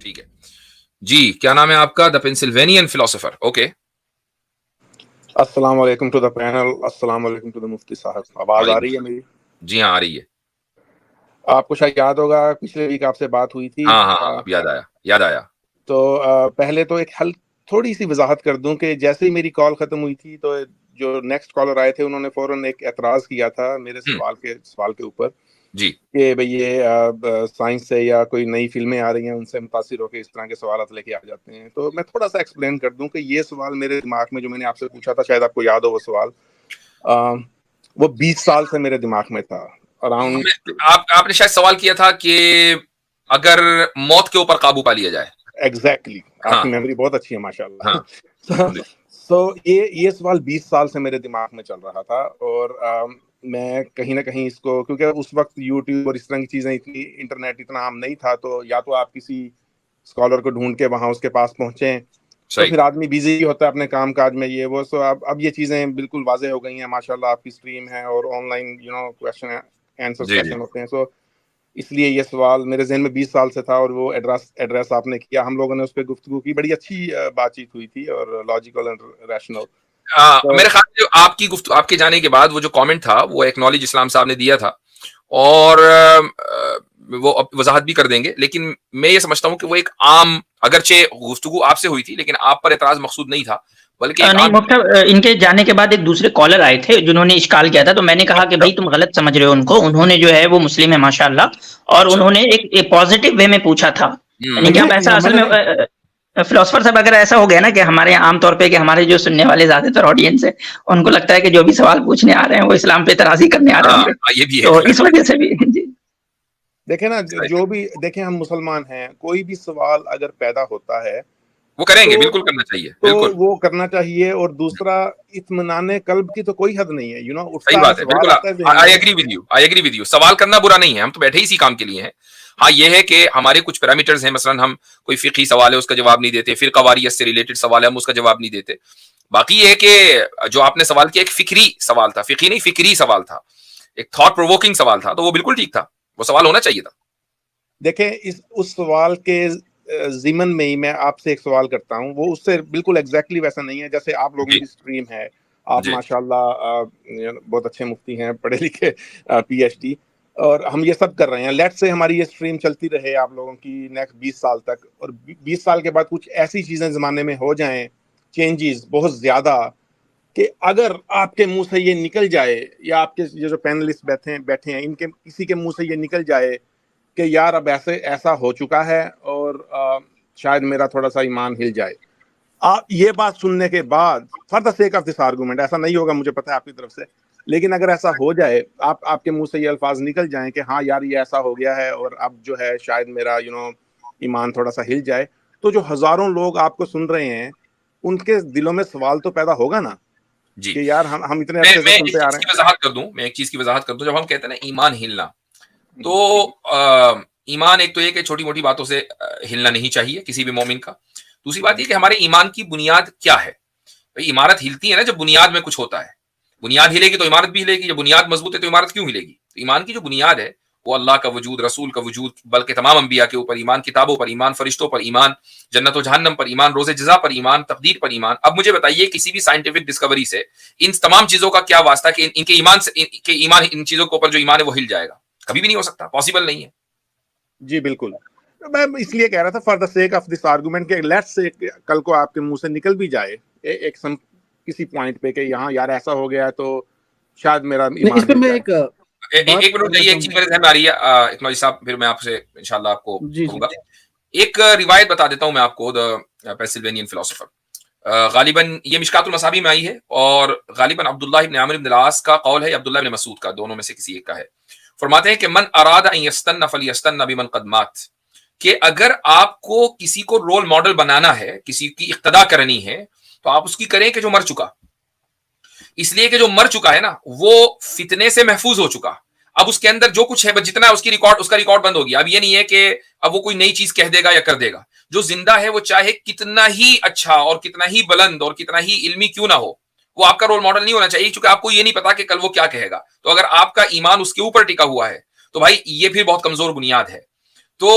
ٹھیک ہے جی. کیا نام ہے آپ کا؟ دا پینسلوینین فلاسفر. اوکے. السلام علیکم ٹو دا پینل. السلام علیکم ٹو دا مفتی صاحب. آواز آ رہی ہے میری؟ جی ہاں آ رہی ہے. آپ کو شاید یاد ہوگا پچھلے ویک آپ سے بات ہوئی تھی. ہاں یاد آیا. تو پہلے تو ایک تھوڑی سی وضاحت کر دوں کہ جیسے ہی میری کال ختم ہوئی تھی تو جو نیکسٹ کالر آئے تھے انہوں نے فوراً ایک اعتراض کیا تھا میرے سوال کے اوپر جی کہ بھئی یہ سائنس سے یا کوئی نئی فلمیں آ رہی ہیں ان سے متاثر ہو کے اس طرح کے سوالات لے کے آ جاتے ہیں. تو میں تھوڑا سا ایکسپلین کر دوں کہ یہ سوال میرے دماغ میں جو میں نے آپ سے پوچھا تھا شاید آپ کو یاد ہو وہ سوال وہ 20 سال سے میرے دماغ میں تھا. اراؤنڈ آپ نے شاید سوال کیا تھا کہ اگر موت کے اوپر قابو پا لیا جائے. ایگزیکٹلی. آپ کی میموری بہت اچھی ہے ماشاء اللہ. سو یہ سوال 20 سال سے میرے دماغ میں چل رہا تھا اور میں کہیں نہ کہیں اس کو کیونکہ اس وقت یوٹیوب اور اس طرح کی چیزیں اتنی انٹرنیٹ اتنا عام نہیں تھا تو یا تو آپ کسی اسکالر کو ڈھونڈ کے وہاں اس کے پاس پہنچیں تو پھر آدمی بزی ہوتا ہے اپنے کام کاج میں یہ وہ. سو اب یہ چیزیں بالکل واضح ہو گئی ہیں ماشاء اللہ. آپ کی اسٹریم ہے اور on line question answer session ہوتے ہیں. سو اس لیے یہ سوال میرے ذہن میں 20 سال سے تھا اور وہ ایڈریس آپ نے کیا. ہم لوگوں نے اس پہ گفتگو کی. بڑی اچھی بات چیت ہوئی تھی اور لاجیکل اینڈ ریشنل. میرے خیال میں آپ کے جانے کے بعد وہ جو کامنٹ تھا وہ ایکنالج اسلام صاحب نے دیا تھا اور وہ وضاحت بھی کر دیں گے. لیکن میں یہ سمجھتا ہوں کہ وہ ایک عام اگرچہ گفتگو آپ سے ہوئی تھی لیکن آپ پر اعتراض مقصود نہیں تھا بلکہ نہیں مفتی ان کے جانے کے بعد ایک دوسرے کالر آئے تھے جنہوں نے اشکال کیا تھا تو میں نے کہا کہ بھائی تم غلط سمجھ رہے ہو ان کو. انہوں نے جو ہے وہ مسلم ہے ماشاء اللہ اور انہوں نے ایک پازیٹیو وے میں پوچھا تھا. یعنی کہ آپ ایسا اصل میں فلاسفر صاحب اگر ایسا ہو گیا نا کہ ہمارے یہاں عام طور پہ کہ ہمارے جو سننے والے زیادہ تر آڈینس ہے ان کو لگتا ہے کہ جو بھی سوال پوچھنے آ رہے ہیں وہ اسلام پہ اعتراضی کرنے آ رہے ہوں گے تو اس وجہ سے بھی دیکھیں نا جو بھی دیکھیں ہم مسلمان ہیں کوئی بھی سوال اگر پیدا ہوتا ہے وہ کریں گے. بالکل کرنا چاہیے. تو وہ کرنا چاہیے. اور دوسرا اطمینان قلب کی تو کوئی حد نہیں ہے. صحیح بات ہے. بالکل I agree with you. سوال کرنا برا نہیں ہے. ہم تو بیٹھے اسی کام کے لیے ہیں. ہاں یہ ہے کہ ہمارے کچھ پیرامیٹرز ہیں. مثلا ہم کوئی فقہی سوال ہے اس کا جواب نہیں دیتے. فرقہ واریت سے ریلیٹڈ سوال ہے ہم اس کا جواب نہیں دیتے. باقی یہ ہے کہ جو آپ نے سوال کیا ایک فکری سوال تھا. فقہی نہیں فکری سوال تھا. ایک تھاٹ پرووکنگ سوال تھا تو وہ بالکل ٹھیک تھا. وہ سوال ہونا چاہیے تھا. دیکھیں اس سوال کے ضمن میں ہی میں آپ سے ایک سوال کرتا ہوں. وہ اس سے بالکل ایگزیکٹلی ویسا نہیں ہے جیسے آپ لوگوں کی اسٹریم ہے. آپ ماشاءاللہ بہت اچھے مفتی ہیں پڑھے لکھے PhD اور ہم یہ سب کر رہے ہیں. لیٹ سے ہماری یہ اسٹریم چلتی رہے آپ لوگوں کی نیکسٹ 20 سال تک اور 20 سال کے بعد کچھ ایسی چیزیں زمانے میں ہو جائیں چینجز بہت زیادہ کہ اگر آپ کے منہ سے یہ نکل جائے یا آپ کے جو پینلسٹ بیٹھے ہیں ان کے کسی کے منہ سے یہ نکل جائے کہ یار اب ایسا ہو چکا ہے اور شاید میرا تھوڑا سا ایمان ہل جائے. آپ یہ بات سننے کے بعد for the sake of this argument ایسا نہیں ہوگا مجھے پتا ہے آپ کی طرف سے لیکن اگر ایسا ہو جائے آپ کے منہ سے یہ الفاظ نکل جائیں کہ ہاں یار یہ ایسا ہو گیا ہے اور اب جو ہے شاید میرا ایمان تھوڑا سا ہل جائے تو جو ہزاروں لوگ آپ کو سن رہے ہیں ان کے دلوں میں سوال تو پیدا ہوگا نا کہ یار ہم اتنے عرصے سے سنتے آ رہے ہیں. میں ایک چیز کی وضاحت کر دوں. جب ہم کہتے ہیں نا ایمان ہلنا تو ایمان ایک تو یہ کہ چھوٹی موٹی باتوں سے ہلنا نہیں چاہیے کسی بھی مومن کا. دوسری بات یہ کہ ہمارے ایمان کی بنیاد کیا ہے. بھائی عمارت ہلتی ہے نا جب بنیاد میں کچھ ہوتا ہے. بنیاد ہلے گی تو عمارت بھی ہلے گی. جب بنیاد مضبوط ہے تو عمارت کیوں ہلے گی. تو ایمان کی جو بنیاد ہے وہ اللہ کا وجود رسول کا وجود بلکہ تمام انبیاء کے اوپر ایمان کتابوں پر ایمان فرشتوں پر ایمان جنت و جہنم پر ایمان روز جزا پر ایمان تقدیر پر ایمان. اب مجھے بتائیے کسی بھی سائنٹیفک ڈسکوری سے ان تمام چیزوں کا کیا واسطہ کہ ان کے ایمان سے ایمان ان چیزوں کے اوپر جو ایمان ہے وہ ہل جائے گا. کبھی بھی نہیں ہو سکتا. پاسبل نہیں ہے. جی بالکل. میں اس لیے کہہ رہا تھا for the sake of this argument کہ لیٹ سے کل کو آپ کے منہ سے نکل بھی جائے ایک کسی پوائنٹ پہ کہ یہاں یار ایسا ہو گیا تو شاید میرا ایمان اس پہ میں ایک منٹ ایک چیز میرے ذہن میں آ رہی ہے اکنالج صاحب پھر میں آپ سے انشاءاللہ آپ کو کہوں گا. ایک روایت بتا دیتا ہوں میں آپ کو دا پینسلوینین فلاسفر. غالباً یہ مشکات المصابیح میں آئی ہے اور غالباً عبداللہ ابن عمرو ابن العاص کا قول ہے یا عبداللہ ابن مسعود کا دونوں میں سے کسی ایک کا ہے. فرماتے ہیں کہ من اراد ان یستن فلیستن بمن قد مات کہ اگر آپ کو کسی کو رول ماڈل بنانا ہے کسی کی اقتدا کرنی ہے تو آپ اس کی کریں کہ جو مر چکا. اس لیے کہ جو مر چکا ہے نا وہ فتنے سے محفوظ ہو چکا. اب اس کے اندر جو کچھ ہے جتنا اس کا ریکارڈ بند ہو گیا. اب یہ نہیں ہے کہ اب وہ کوئی نئی چیز کہہ دے گا یا کر دے گا. جو زندہ ہے وہ چاہے کتنا ہی اچھا اور کتنا ہی بلند اور کتنا ہی علمی کیوں نہ ہو وہ آپ کا رول ماڈل نہیں ہونا چاہیے کیونکہ آپ کو یہ نہیں پتا کہ کل وہ کیا کہے گا. تو اگر آپ کا ایمان اس کے اوپر ٹکا ہوا ہے تو بھائی یہ پھر بہت کمزور بنیاد ہے. تو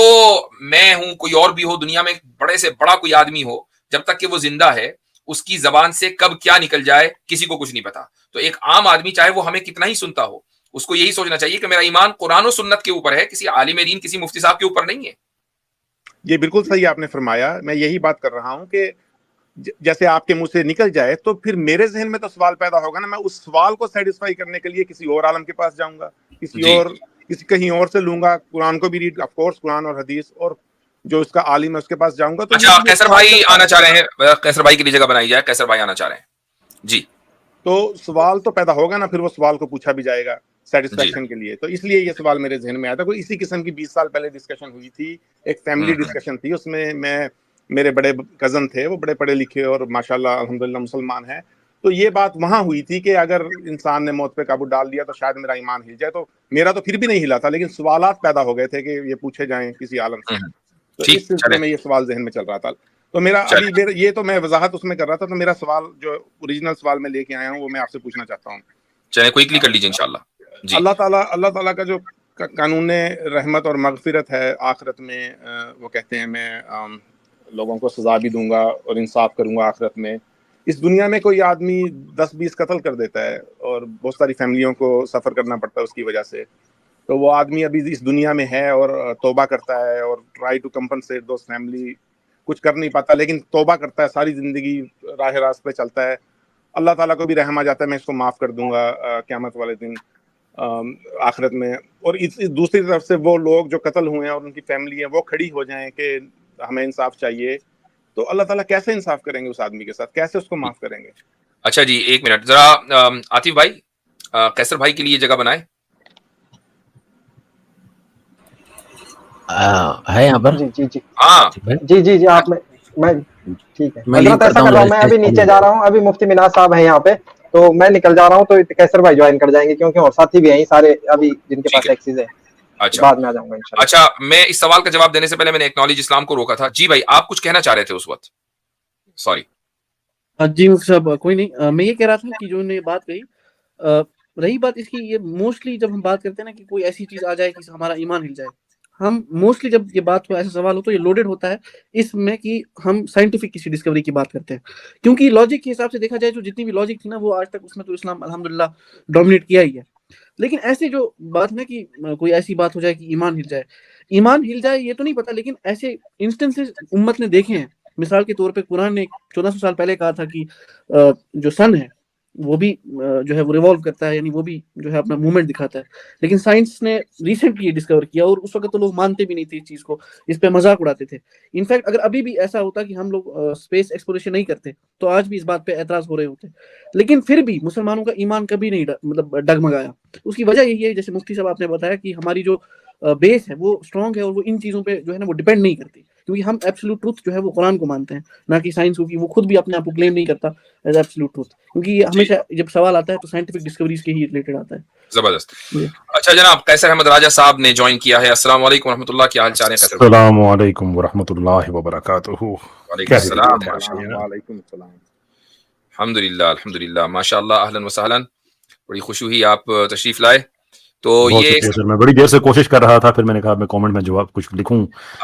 میں ہوں، کوئی اور بھی ہو دنیا میں، بڑے سے بڑا کوئی آدمی ہو، جب تک کہ وہ زندہ ہے اس کی زبان سے کب کیا نکل جائے کسی کو کچھ نہیں پتا. تو ایک عام آدمی چاہے وہ ہمیں کتنا ہی سنتا ہو، اس کو یہی سوچنا چاہیے کہ میرا ایمان قرآن و سنت کے اوپر ہے، کسی عالم دین کسی مفتی صاحب کے اوپر نہیں ہے. یہ بالکل صحیح آپ نے فرمایا. میں یہی بات کر رہا ہوں کہ جیسے آپ کے منہ سے نکل جائے تو پھر میرے ذہن میں تو سوال پیدا ہوگا نا، میں اس سوال کو سیٹسفائی کرنے کے لیے کسی اور عالم کے پاس جاؤں گا، کسی کہیں اور سے لوں گا، قرآن کو بھی ریڈ آف کورس قرآن اور حدیث، اور جو اس کا عالم ہے اس کے پاس جاؤں گا. تو اچھا قیصر بھائی آنا چاہ رہے ہیں، قیصر بھائی کے لیے جگہ بنائی جائے، قیصر بھائی آنا چاہ رہے ہیں جی. تو سوال تو پیدا ہوگا نا، پھر وہ سوال کو پوچھا بھی جائے گا سیٹسفیکشن کے لیے. تو اس لیے یہ سوال میرے ذہن میں آیا تھا. کوئی اسی قسم کی 20 سال پہلے ڈسکشن ہوئی تھی، ایک فیملی ڈسکشن تھی، اس میں میرے بڑے کزن تھے، وہ بڑے پڑھے لکھے اور ماشاءاللہ الحمدللہ مسلمان ہیں. تو یہ بات وہاں ہوئی تھی کہ اگر انسان نے موت پہ قابو ڈال دیا تو شاید میرا ایمان ہل جائے. تو میرا تو پھر بھی نہیں ہلا تھا، لیکن سوالات پیدا ہو گئے تھے کہ یہ پوچھے جائیں کسی عالم سے. تو اس سلسلے میں یہ سوال ذہن میں چل رہا تھا. تو میرا ابھی یہ تو میں وضاحت اس میں کر رہا تھا. تو میرا سوال جو اوریجنل سوال میں لے کے آیا ہوں وہ میں آپ سے پوچھنا چاہتا ہوں. چلیں کوئکلی کر لیجیے انشاءاللہ. جی. اللہ تعالیٰ کا جو قانون رحمت اور مغفرت ہے آخرت میں، وہ کہتے ہیں میں لوگوں کو سزا بھی دوں گا اور انصاف کروں گا آخرت میں. اس دنیا میں کوئی آدمی 10-20 قتل کر دیتا ہے اور بہت ساری فیملیوں کو سفر کرنا پڑتا ہے اس کی وجہ سے. تو وہ آدمی ابھی اس دنیا میں ہے اور توبہ کرتا ہے اور try to compensate those family. کچھ کر نہیں پاتا لیکن توبہ کرتا ہے، ساری زندگی راہ راست پہ چلتا ہے. اللہ تعالیٰ کو بھی رحم آ جاتا ہے، میں اس کو معاف کر دوں گا قیامت والے دن آخرت میں. اور دوسری طرف سے وہ لوگ جو قتل ہوئے ہیں اور ان کی فیملی ہیں وہ کھڑی ہو جائیں کہ ہمیں انصاف چاہیے. تو اللہ تعالیٰ کیسے انصاف کریں گے اس آدمی کے ساتھ، کیسے اس کو معاف کریں گے؟ اچھا جی ایک منٹ ذرا عاطف بھائی قیصر بھائی کے لیے جگہ بنائے. ہے یہاں پر؟ جی ہاں جی آپ میں ٹھیک ہے. حضرت ایسا کر رہا ہوں، میں ابھی نیچے جا رہا ہوں، ابھی مفتی مناز صاحب ہیں یہاں پہ، تو میں نکل جا رہا ہوں. تو قیصر بھائی جوائن کر جائیں گے کیونکہ اور ساتھی بھی ہیں سارے ابھی جن کے پاس ایکسیز ہے. بعد میں آ جاؤں گا انشاءاللہ. اچھا میں اس سوال کا جواب دینے سے پہلے میں نے ایکنالج اسلام کو روکا تھا. جی بھائی آپ کچھ کہنا چاہ رہے تھے اس وقت، سوری. جی مفتی صاحب کوئی نہیں، میں یہ کہہ رہا تھا کہ جو نے بات کہی، رہی بات اس کی، یہ موسٹلی جب ہم بات کرتے ہیں نا کہ کوئی ایسی چیز آ جائے کہ ہمارا ایمان ہل جائے، ہم موسٹلی جب یہ بات کو ایسا سوال ہو تو یہ لوڈڈ ہوتا ہے اس میں کہ ہم سائنٹیفک کسی ڈسکوری کی بات کرتے ہیں. کیونکہ لاجک کے حساب سے دیکھا جائے جو جتنی بھی لاجک تھی نا وہ آج تک اس میں تو اسلام الحمدللہ ڈومینیٹ کیا ہی ہے. لیکن ایسے جو بات نا کہ کوئی ایسی بات ہو جائے کہ ایمان ہل جائے یہ تو نہیں پتا، لیکن ایسے انسٹنسز امت نے دیکھے ہیں. مثال کے طور پہ قرآن نے 1400 سال پہلے کہا تھا کہ جو سن ہے وہ بھی جو ہے وہ ریوالو کرتا ہے، یعنی وہ بھی جو ہے اپنا موومنٹ دکھاتا ہے. لیکن سائنس نے ریسنٹلی یہ ڈسکور کیا اور اس وقت تو لوگ مانتے بھی نہیں تھے اس چیز کو، اس پہ مذاق اڑاتے تھے. انفیکٹ اگر ابھی بھی ایسا ہوتا کہ ہم لوگ اسپیس ایکسپلوریشن نہیں کرتے تو آج بھی اس بات پہ اعتراض ہو رہے ہوتے. لیکن پھر بھی مسلمانوں کا ایمان کبھی نہیں مطلب ڈگمگایا. اس کی وجہ یہی ہے جیسے مفتی صاحب آپ نے بتایا کہ ہماری جو بیس ہے وہ اسٹرانگ ہے اور وہ ان چیزوں پہ جو ہے نا وہ ڈیپینڈ نہیں کرتی، کیونکہ ہم ایبسولوٹ ٹروتھ جو ہے وہ قرآن کو مانتے ہیں نہ کہ سائنس کو، کہ وہ خود بھی اپنے آپ کو کلیم نہیں کرتا ایز ایبسولوٹ ٹروتھ. کیونکہ یہ ہمیشہ جب سوال آتا ہے تو سائنٹیفک ڈسکوریز کے ہی ریلیٹڈ آتا ہے. زبردست. اچھا جناب قیصر احمد راجہ صاحب نے جوائن کیا ہے. السلام علیکم ورحمۃ اللہ، کیا حال چال ہے؟ السلام علیکم ورحمۃ اللہ وبرکاتہ. وعلیکم السلام. وعلیکم السلام. الحمدللہ ماشاء اللہ. اہلاً وسہلاً، بڑی خوشی ہوئی آپ تشریف لائے. تو یہ سر میں بڑی دیر سے کوشش کر رہا تھا، پھر میں نے کہا میں کامنٹ میں جواب کچھ لکھوں.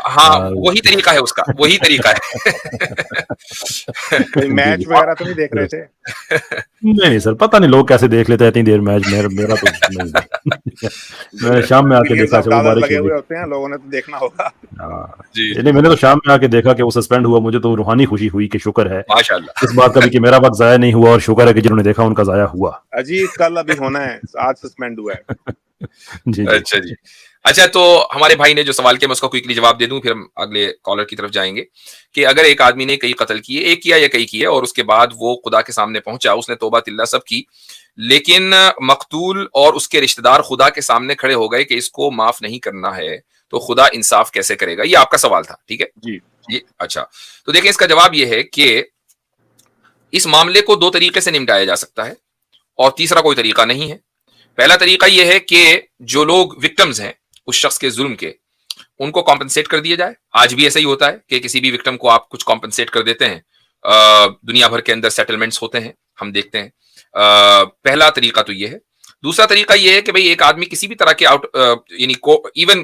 ہاں وہی طریقہ ہے اس کا، وہی طریقہ ہے. کوئی میچ وغیرہ تو نہیں دیکھ رہے تھے؟ نہیں سر، پتہ نہیں لوگ کیسے دیکھ لیتے ہیں اتنی دیر میچ. میرا تو نہیں. میں شام میں آ کے دیکھا لگے ہوئے ہوتے ہیں لوگوں نے تو دیکھنا ہوگا. نہیں میں نے تو شام میں آ کے دیکھا کہ وہ سسپینڈ ہوا. مجھے تو روحانی خوشی ہوئی کہ شکر ہے ماشاءاللہ اس بات کا بھی کہ میرا وقت ضائع نہیں ہوا، اور شکر ہے کہ جنہوں نے دیکھا ان کا ضائع ہوا. جی کل ابھی ہونا ہے، آج سسپینڈ ہوا ہے. جی اچھا جی. اچھا تو ہمارے بھائی نے جو سوال کیا میں اس کا کوئکلی جواب دے دوں، پھر ہم اگلے کالر کی طرف جائیں گے. کہ اگر ایک آدمی نے کئی قتل کیے، ایک کیا یا کئی کیے، اور اس کے بعد وہ خدا کے سامنے پہنچا، اس نے توبہ اللہ سب کی، لیکن مقتول اور اس کے رشتہ دار خدا کے سامنے کھڑے ہو گئے کہ اس کو معاف نہیں کرنا ہے، تو خدا انصاف کیسے کرے گا؟ یہ آپ کا سوال تھا، ٹھیک ہے جی. اچھا تو دیکھیں اس کا جواب یہ ہے کہ اس معاملے کو دو طریقے سے نمٹایا جا سکتا ہے اور تیسرا کوئی طریقہ نہیں ہے. پہلا طریقہ یہ ہے کہ جو لوگ وکٹمز ہیں اس شخص کے ظلم کے، ان کو کمپنسیٹ کر دیا جائے. آج بھی ایسا ہی ہوتا ہے کہ کسی بھی وکٹم کو آپ کچھ کمپنسیٹ کر دیتے ہیں. دنیا بھر کے اندر سیٹلمنٹس ہوتے ہیں، ہم دیکھتے ہیں. پہلا طریقہ تو یہ ہے. دوسرا طریقہ یہ ہے کہ بھئی ایک آدمی کسی بھی طرح کے یعنی ایون